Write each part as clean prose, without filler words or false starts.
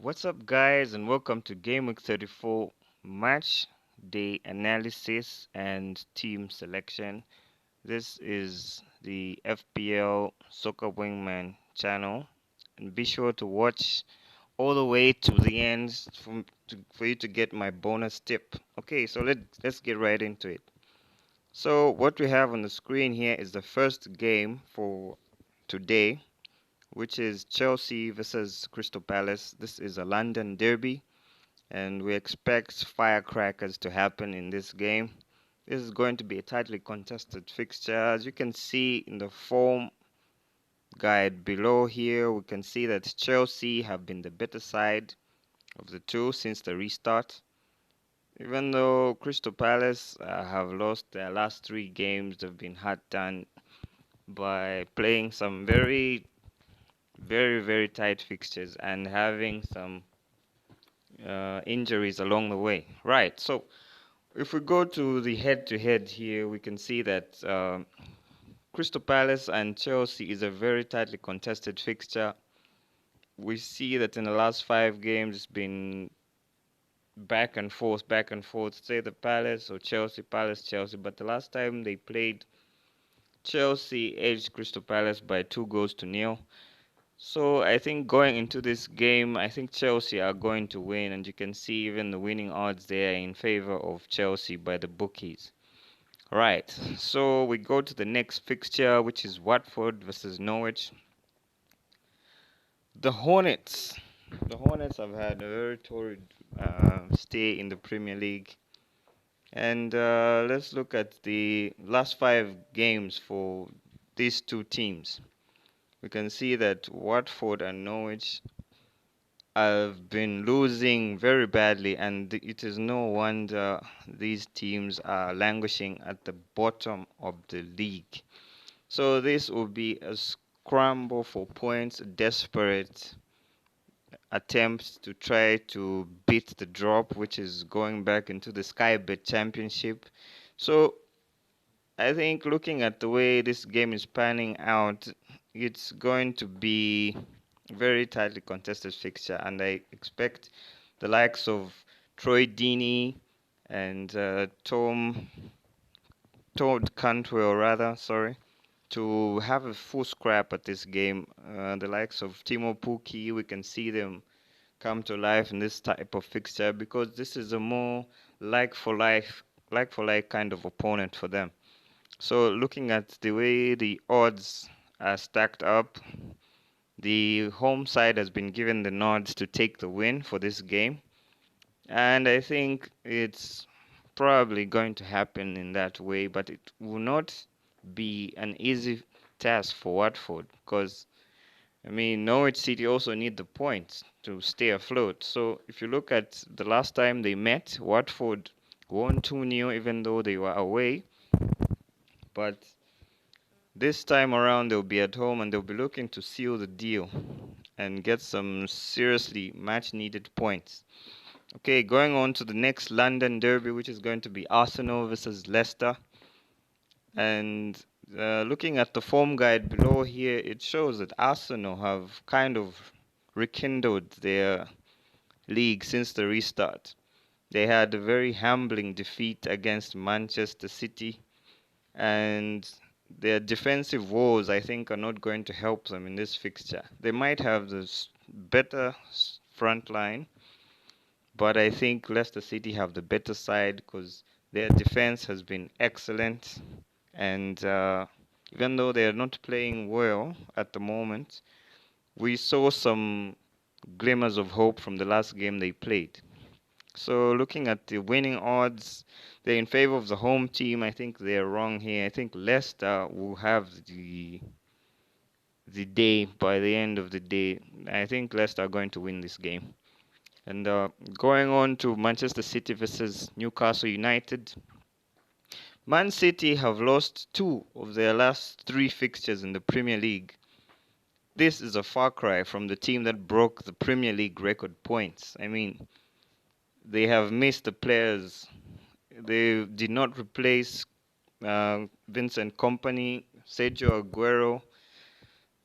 What's up, guys, and welcome to Game Week 34 match day analysis and team selection. This is the FPL Soccer Wingman channel, and be sure to watch all the way to the end for you to get my bonus tip. Okay, so let's get right into it. So what we have on the screen here is the first game for today, which is Chelsea versus Crystal Palace. This is a London derby, and we expect firecrackers to happen in this game. This is going to be a tightly contested fixture. As you can see in the form guide below here, we can see that Chelsea have been the better side of the two since the restart. Even though Crystal Palace have lost their last three games, they've been hard done by playing some very tight fixtures and having some injuries along the way. Right, so if we go to the head-to-head here, we can see that Crystal Palace and Chelsea is a very tightly contested fixture. We see that in the last 5 games, it's been back and forth. Say the Palace or Chelsea, Palace, Chelsea. But the last time they played, Chelsea edged Crystal Palace by 2 goals to nil. So I think going into this game, I think Chelsea are going to win, and you can see even the winning odds there in favor of Chelsea by the bookies. Right, so we go to the next fixture, which is Watford versus Norwich. The Hornets. The Hornets have had a very torrid stay in the Premier League. And let's look at the last 5 games for these two teams. We can see that Watford and Norwich have been losing very badly, and it is no wonder these teams are languishing at the bottom of the league. So this will be a scramble for points, a desperate attempt to try to beat the drop, which is going back into the Sky Bet Championship. So I think looking at the way this game is panning out, it's going to be a very tightly contested fixture, and I expect the likes of Troy Deeney and Todd Cantwell, rather, sorry, to have a full scrap at this game. The likes of Timo Pukki, we can see them come to life in this type of fixture because this is a more like for like kind of opponent for them. So looking at the way the odds are stacked up, the home side has been given the nods to take the win for this game, and I think it's probably going to happen in that way, but it will not be an easy task for Watford because I mean Norwich City also need the points to stay afloat. So if you look at the last time they met, Watford won 2-0 even though they were away, but this time around they'll be at home and they'll be looking to seal the deal and get some seriously match needed points. Okay, going on to the next London derby, which is going to be Arsenal versus Leicester. And looking at the form guide below here, it shows that Arsenal have kind of rekindled their league since the restart. They had a very humbling defeat against Manchester City, and their defensive woes, I think, are not going to help them in this fixture. They might have this better front line, but I think Leicester City have the better side because their defense has been excellent. And even though they are not playing well at the moment, we saw some glimmers of hope from the last game they played. So looking at the winning odds, they're in favor of the home team. I think they're wrong here. I think Leicester will have the day by the end of the day. I think Leicester are going to win this game. And going on to Manchester City versus Newcastle United. Man City have lost 2 of their last 3 fixtures in the Premier League. This is a far cry from the team that broke the Premier League record points. I mean, they have missed the players. They did not replace Vincent Kompany. Sergio Aguero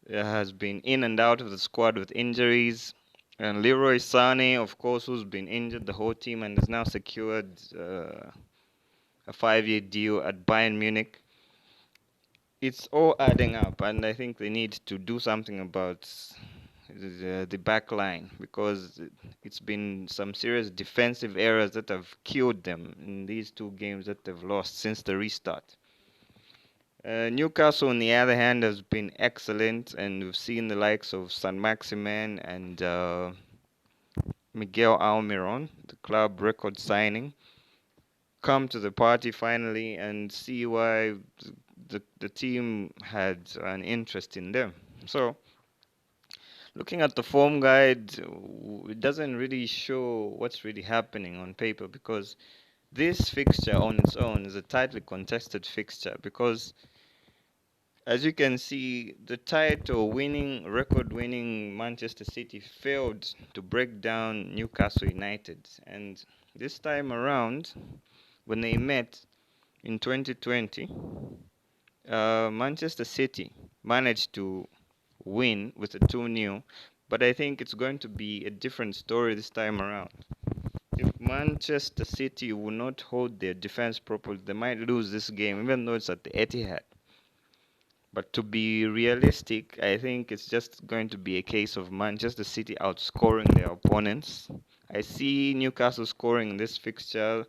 has been in and out of the squad with injuries. And Leroy Sané, of course, who's been injured the whole team and has now secured a 5-year deal at Bayern Munich. It's all adding up, and I think they need to do something about the back line because it's been some serious defensive errors that have killed them in these two games that they've lost since the restart. Newcastle, on the other hand, has been excellent, and we've seen the likes of San Maximan and Miguel Almiron, the club record signing, come to the party finally and see why the team had an interest in them. So, looking at the form guide, it doesn't really show what's really happening on paper because this fixture on its own is a tightly contested fixture because as you can see, the title winning, record winning Manchester City failed to break down Newcastle United. And this time around, when they met in 2020, Manchester City managed to win with a 2-0. But I think it's going to be a different story this time around. If Manchester City will not hold their defense properly, they might lose this game, even though it's at the Etihad. But to be realistic, I think it's just going to be a case of Manchester City outscoring their opponents. I see Newcastle scoring this fixture,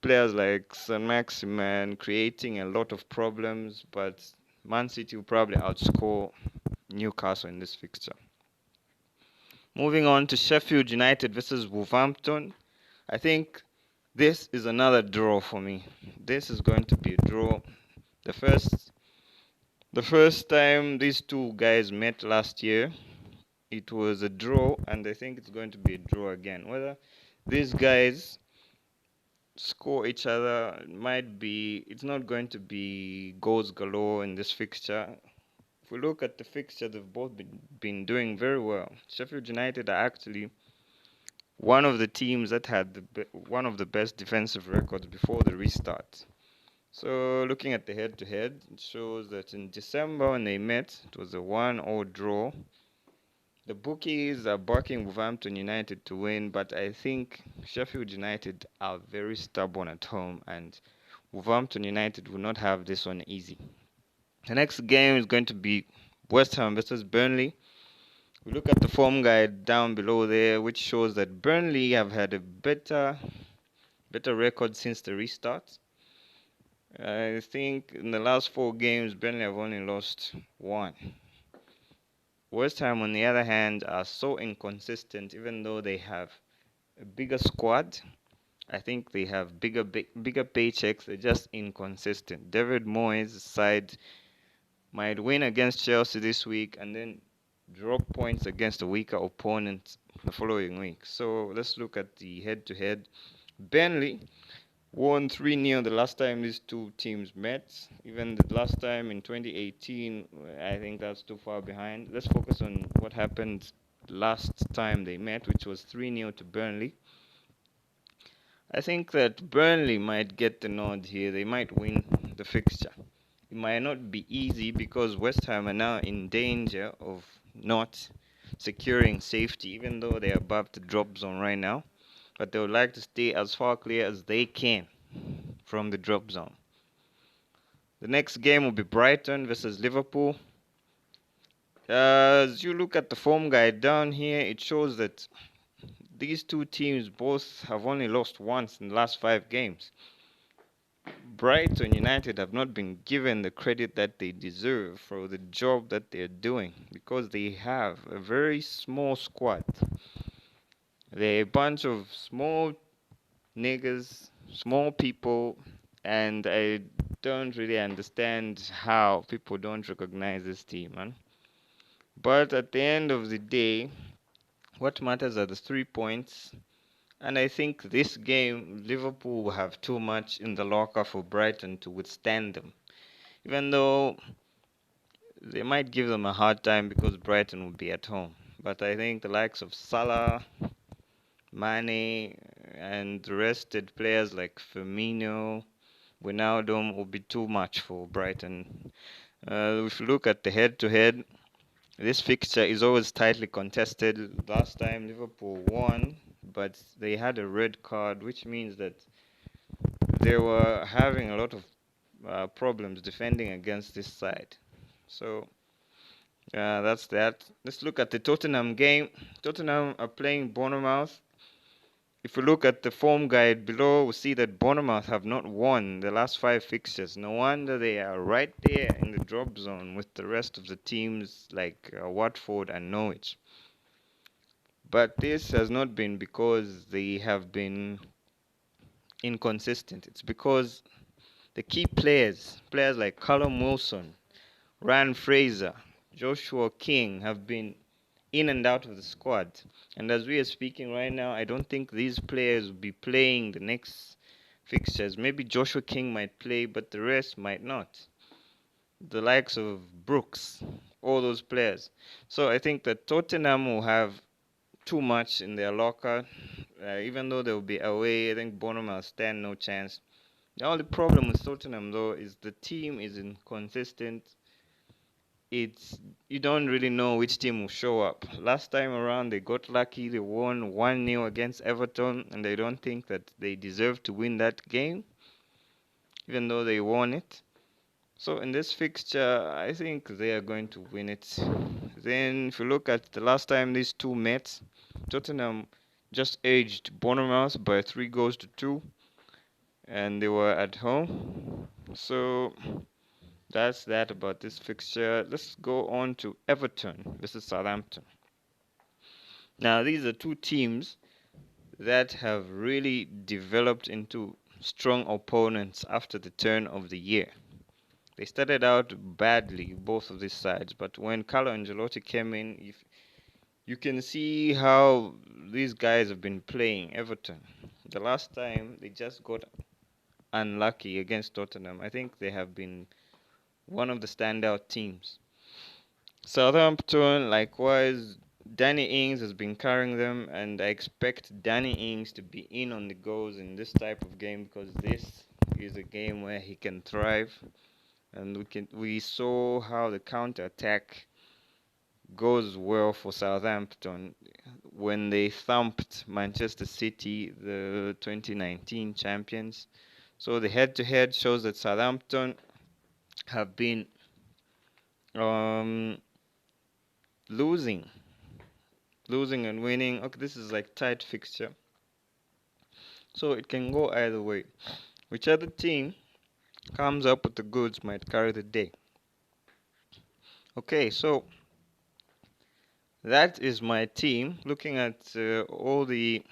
players like San Maximan creating a lot of problems, but Man City will probably outscore Newcastle in this fixture. Moving on to Sheffield United versus Wolverhampton, I think this is another draw for me. This is going to be a draw. The first The first time these two guys met last year, it was a draw, and I think it's going to be a draw again. Whether these guys score each other might be, it's not going to be goals galore in this fixture. If we look at the fixture, they've both been doing very well. Sheffield United are actually one of the teams that had one of the best defensive records before the restart. So looking at the head-to-head, it shows that in December when they met, it was a 1-1 draw. The bookies are backing Wolverhampton United to win, but I think Sheffield United are very stubborn at home, and Wolverhampton United will not have this one easy. The next game is going to be West Ham versus Burnley. We look at the form guide down below there, which shows that Burnley have had a better record since the restart. I think in the last 4 games, Burnley have only lost one. West Ham, on the other hand, are so inconsistent, even though they have a bigger squad. I think they have bigger paychecks. They're just inconsistent. David Moyes' side might win against Chelsea this week and then drop points against a weaker opponent the following week. So let's look at the head-to-head. Burnley won 3-0 the last time these two teams met. Even the last time in 2018, I think that's too far behind. Let's focus on what happened last time they met, which was 3-0 to Burnley. I think that Burnley might get the nod here. They might win the fixture. It might not be easy because West Ham are now in danger of not securing safety, even though they're above the drop zone right now. But they would like to stay as far clear as they can from the drop zone. The next game will be Brighton versus Liverpool. As you look at the form guide down here, it shows that these two teams both have only lost once in the last 5 games. Brighton United have not been given the credit that they deserve for the job that they're doing because they have a very small squad. They're a bunch of small niggas, small people, and I don't really understand how people don't recognize this team, man. But at the end of the day, what matters are the 3 points. And I think this game, Liverpool will have too much in the locker for Brighton to withstand them. Even though they might give them a hard time because Brighton will be at home. But I think the likes of Salah, Mane, and rested players like Firmino, Wijnaldum will be too much for Brighton. If you look at the head-to-head, This fixture is always tightly contested. Last time Liverpool won, but they had a red card, which means that they were having a lot of problems defending against this side. So that's that. Let's look at the Tottenham game. Tottenham are playing Bournemouth. If we look at the form guide below, we see that Bournemouth have not won the last 5 fixtures. No wonder they are right there in the drop zone with the rest of the teams like Watford and Norwich. But this has not been because they have been inconsistent. It's because the key players like Callum Wilson, Ryan Fraser, Joshua King have been in and out of the squad. And as we are speaking right now, I don't think these players will be playing the next fixtures. Maybe Joshua King might play, but the rest might not. The likes of Brooks, all those players. So I think that Tottenham will have too much in their locker. Even though they'll be away, I think Bournemouth stand no chance. The only problem with Tottenham though is the team is inconsistent. It's you don't really know which team will show up. Last time around they got lucky, they won 1-0 against Everton, and they don't think that they deserve to win that game, even though they won it. So in this fixture, I think they are going to win it. Then if you look at the last time these two met, Tottenham just edged Bournemouth by 3 goals to 2, and they were at home. So that's that about this fixture. Let's go on to Everton versus Southampton. Now, these are two teams that have really developed into strong opponents after the turn of the year. They started out badly, both of these sides, but when Carlo Ancelotti came in, if you can see how these guys have been playing Everton. The last time they just got unlucky against Tottenham. I think they have been one of the standout teams. Southampton, likewise, Danny Ings has been carrying them, and I expect Danny Ings to be in on the goals in this type of game because this is a game where he can thrive. And we saw how the counter attack goes well for Southampton when they thumped Manchester City, the 2019 champions. So the head-to-head shows that Southampton have been um, losing, losing and winning. Okay, this is like tight fixture, so it can go either way. Whichever team comes up with the goods might carry the day. Okay, so that is my team. Looking at all the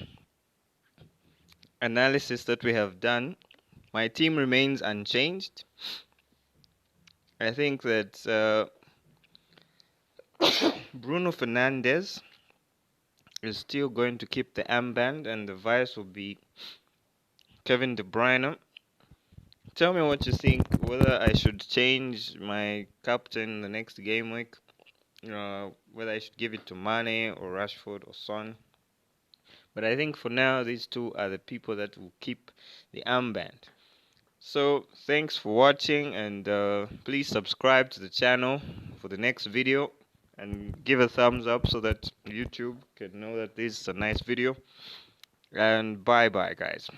analysis that we have done, my team remains unchanged. I think that Bruno Fernandez is still going to keep the armband, and the vice will be Kevin debryne. Tell me what you think, whether I should change my captain the next game week, whether I should give it to Mane or Rashford or Son. But I think for now, these two are the people that will keep the armband. So thanks for watching, and please subscribe to the channel for the next video and give a thumbs up so that YouTube can know that this is a nice video. And bye bye guys.